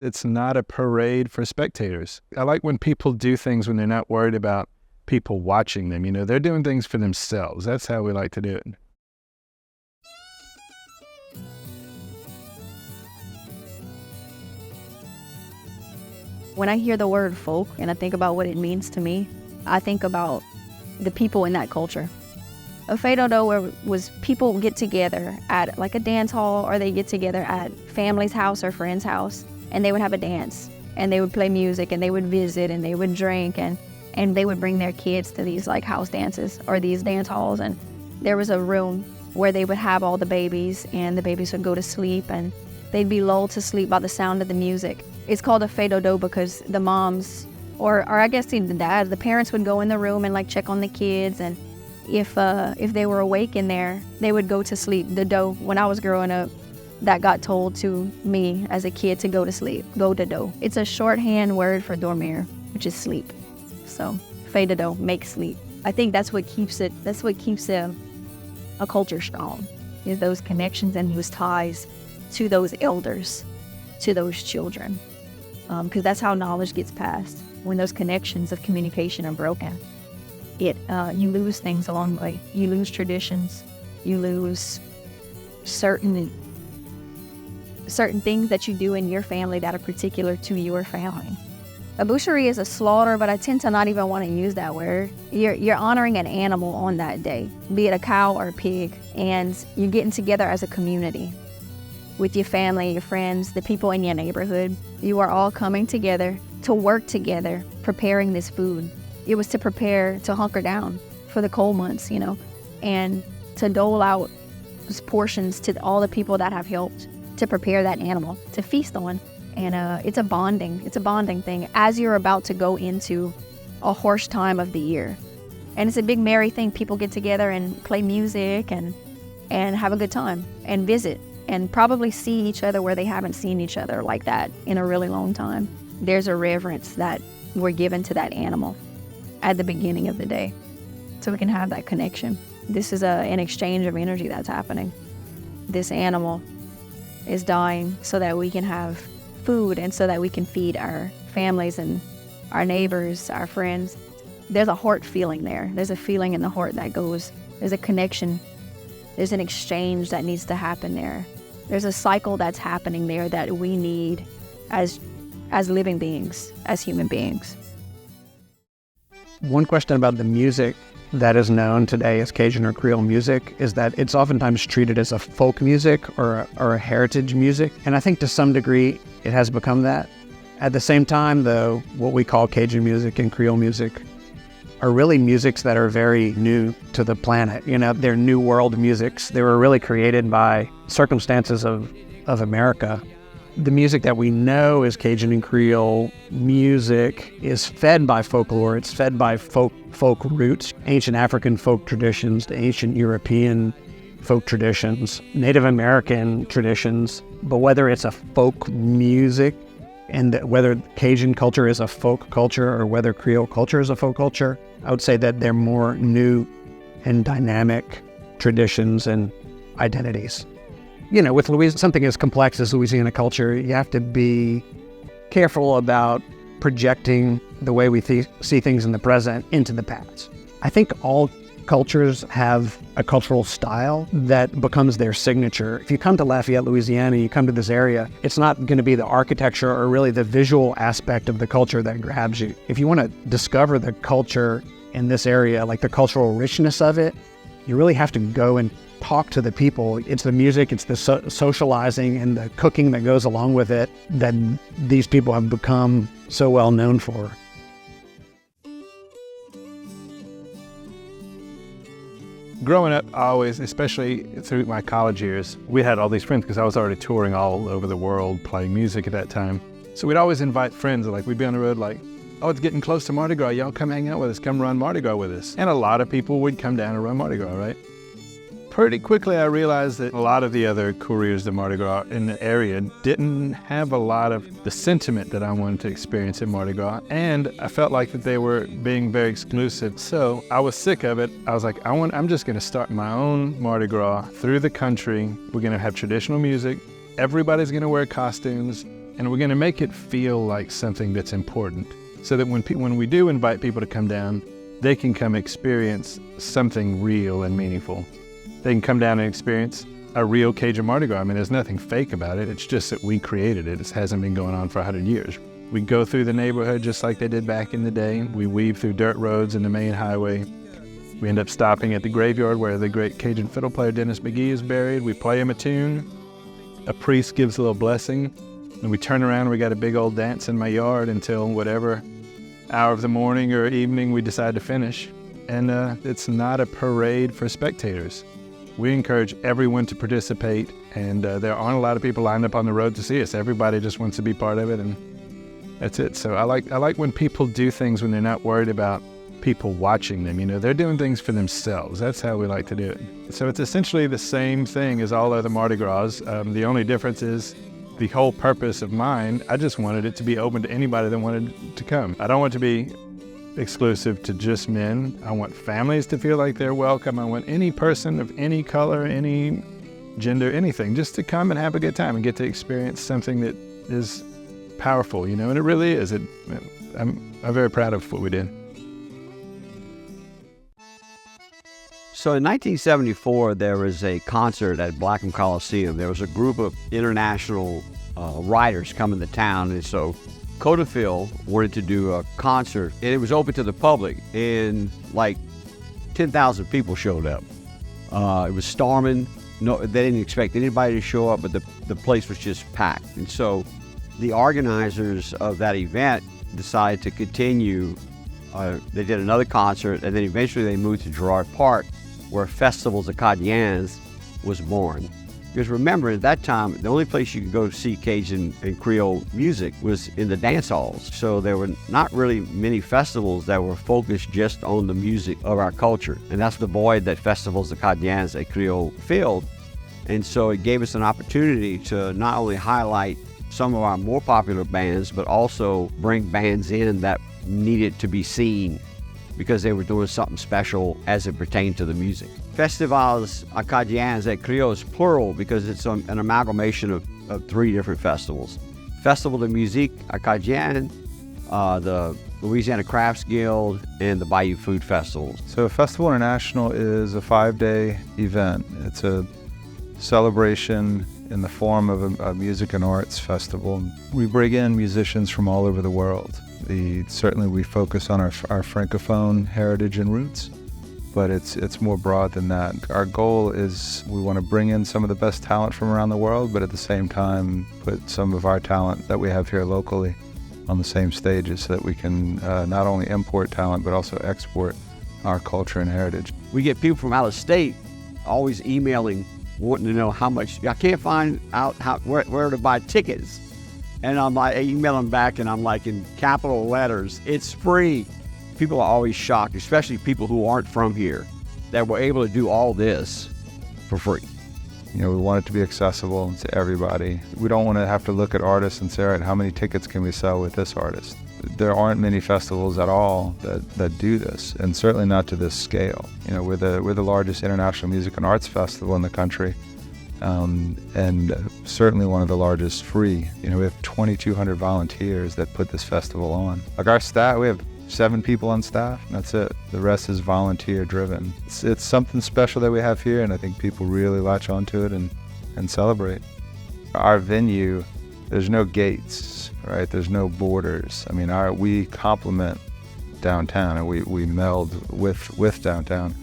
It's not a parade for spectators. I like when people do things when they're not worried about people watching them. You know, they're doing things for themselves. That's how we like to do it. When I hear the word folk and I think about what it means to me, I think about the people in that culture. A fado was people get together at like a dance hall, or they get together at family's house or friend's house, and they would have a dance, and they would play music, and they would visit, and they would drink, and they would bring their kids to these like house dances or these dance halls. And there was a room where they would have all the babies, and the babies would go to sleep, and they'd be lulled to sleep by the sound of the music. It's called a fado because the moms, or I guess even the dads, the parents would go in the room and like check on the kids, and if they were awake in there, they would go to sleep. The do, when I was growing up, that got told to me as a kid to go to sleep, go to do. It's a shorthand word for dormir, which is sleep. So fado, make sleep. I think that's what keeps a culture strong, is those connections and those ties to those elders, to those children. Because that's how knowledge gets passed. When those connections of communication are broken, you lose things along the way. You lose traditions. You lose certain things that you do in your family that are particular to your family. A boucherie is a slaughter, but I tend to not even want to use that word. You're honoring an animal on that day, be it a cow or a pig, and you're getting together as a community with your family, your friends, the people in your neighborhood. You are all coming together to work together, preparing this food. It was to prepare to hunker down for the cold months, and to dole out portions to all the people that have helped to prepare that animal to feast on. And it's a bonding thing as you're about to go into a harsh time of the year. And it's a big merry thing. People get together and play music and have a good time and visit and probably see each other where they haven't seen each other like that in a really long time. There's a reverence that we're given to that animal at the beginning of the day, so we can have that connection. This is an exchange of energy that's happening. This animal is dying so that we can have food and so that we can feed our families and our neighbors, our friends. There's a heart feeling there. There's a feeling in the heart that goes, there's a connection. There's an exchange that needs to happen there. There's a cycle that's happening there that we need as living beings, as human beings. One question about the music that is known today as Cajun or Creole music is that it's oftentimes treated as a folk music or a heritage music. And I think to some degree it has become that. At the same time, though, what we call Cajun music and Creole music are really musics that are very new to the planet. They're new world musics. They were really created by circumstances of America. The music that we know as Cajun and Creole music is fed by folklore. It's fed by folk roots, ancient African folk traditions, ancient European folk traditions, Native American traditions. But whether it's a folk music and whether Cajun culture is a folk culture or whether Creole culture is a folk culture, I would say that they're more new and dynamic traditions and identities. With something as complex as Louisiana culture, you have to be careful about projecting the way we see things in the present into the past. I think all cultures have a cultural style that becomes their signature. If you come to Lafayette, Louisiana, you come to this area, it's not going to be the architecture or really the visual aspect of the culture that grabs you. If you want to discover the culture in this area, like the cultural richness of it, you really have to go and talk to the people. It's the music, it's the socializing and the cooking that goes along with it that these people have become so well known for. Growing up, always, especially through my college years, we had all these friends because I was already touring all over the world playing music at that time. So we'd always invite friends, like we'd be on the road like, oh, it's getting close to Mardi Gras, y'all come hang out with us, come run Mardi Gras with us. And a lot of people would come down and run Mardi Gras, right? Pretty quickly I realized that a lot of the other couriers de Mardi Gras in the area didn't have a lot of the sentiment that I wanted to experience in Mardi Gras, and I felt like that they were being very exclusive. So I was sick of it. I was like, I'm just gonna start my own Mardi Gras through the country. We're gonna have traditional music. Everybody's gonna wear costumes, and we're going to make it feel like something that's important, so that when we do invite people to come down, they can come experience something real and meaningful. They can come down and experience a real Cajun Mardi Gras. I mean, there's nothing fake about it. It's just that we created it. It hasn't been going on for 100 years. We go through the neighborhood just like they did back in the day. We weave through dirt roads and the main highway. We end up stopping at the graveyard where the great Cajun fiddle player Dennis McGee is buried. We play him a tune. A priest gives a little blessing. And we turn around and we got a big old dance in my yard until whatever hour of the morning or evening we decide to finish. And it's not a parade for spectators. We encourage everyone to participate, and there aren't a lot of people lined up on the road to see us. Everybody just wants to be part of it, and that's it. So I like when people do things when they're not worried about people watching them. You know, they're doing things for themselves. That's how we like to do it. So it's essentially the same thing as all other Mardi Gras. The only difference is the whole purpose of mine. I just wanted it to be open to anybody that wanted to come. I don't want it to be exclusive to just men. I want families to feel like they're welcome. I want any person of any color, any gender, anything, just to come and have a good time and get to experience something that is powerful, you know, and it really is. I'm very proud of what we did. So in 1974, there was a concert at Blackham Coliseum. There was a group of international writers coming to town, and so Codafield wanted to do a concert, and it was open to the public, and like 10,000 people showed up. It was storming. No, they didn't expect anybody to show up, but the place was just packed. And so the organizers of that event decided to continue. They did another concert, and then eventually they moved to Girard Park, where Festivals Acadiens was born. Because remember, at that time, the only place you could go see Cajun and Creole music was in the dance halls. So there were not really many festivals that were focused just on the music of our culture. And that's the void that Festivals Acadiens et Creole filled. And so it gave us an opportunity to not only highlight some of our more popular bands, but also bring bands in that needed to be seen because they were doing something special as it pertained to the music. Festivals Acadiens et Creole is plural because it's an amalgamation of three different festivals. Festival de Musique Acadienne, the Louisiana Crafts Guild, and the Bayou Food Festival. So Festival International is a 5-day event. It's a celebration in the form of a music and arts festival. We bring in musicians from all over the world. Certainly we focus on our Francophone heritage and roots, but it's more broad than that. Our goal is we want to bring in some of the best talent from around the world, but at the same time put some of our talent that we have here locally on the same stages so that we can not only import talent but also export our culture and heritage. We get people from out of state always emailing, wanting to know how much. I can't find out where to buy tickets. And I email them back, and I'm like, in capital letters, it's free. People are always shocked, especially people who aren't from here, that we're able to do all this for free. You know, we want it to be accessible to everybody. We don't want to have to look at artists and say, all right, how many tickets can we sell with this artist? There aren't many festivals at all that do this, and certainly not to this scale. You know, we're the largest international music and arts festival in the country. And certainly one of the largest free. You know, we have 2,200 volunteers that put this festival on. Like our staff, we have 7 people on staff, and that's it. The rest is volunteer driven. It's something special that we have here, and I think people really latch onto it and celebrate. Our venue, there's no gates, right? There's no borders. I mean, we complement downtown, and we meld with downtown.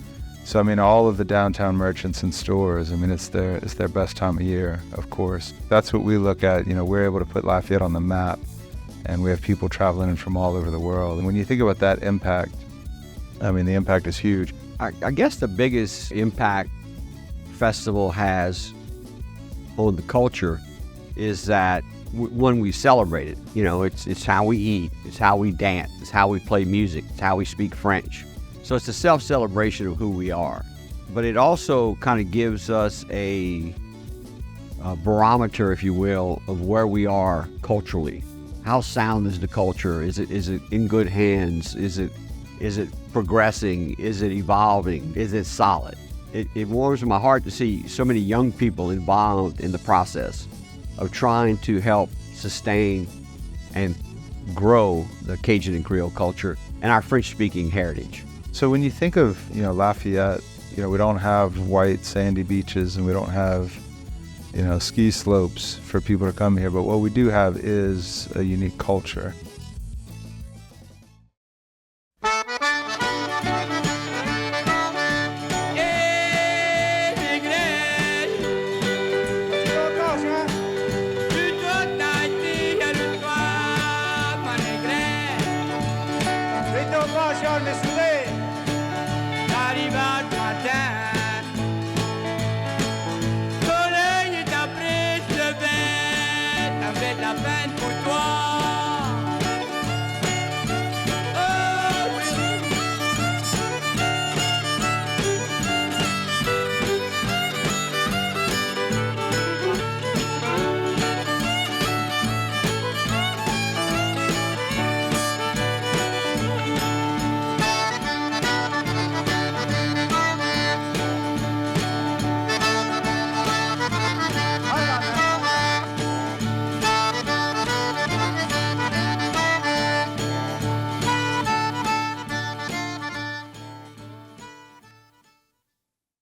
So I mean, all of the downtown merchants and stores, I mean, it's their best time of year, of course. That's what we look at. You know, we're able to put Lafayette on the map, and we have people traveling in from all over the world. And when you think about that impact, I mean, the impact is huge. I guess the biggest impact festival has on the culture is that when we celebrate it, you know, it's how we eat, it's how we dance, it's how we play music, it's how we speak French. So it's a self-celebration of who we are. But it also kind of gives us a barometer, if you will, of where we are culturally. How sound is the culture? Is it in good hands? Is it progressing? Is it evolving? Is it solid? It warms my heart to see so many young people involved in the process of trying to help sustain and grow the Cajun and Creole culture and our French-speaking heritage. So when you think of, Lafayette, we don't have white sandy beaches and we don't have, ski slopes for people to come here, but what we do have is a unique culture. Señor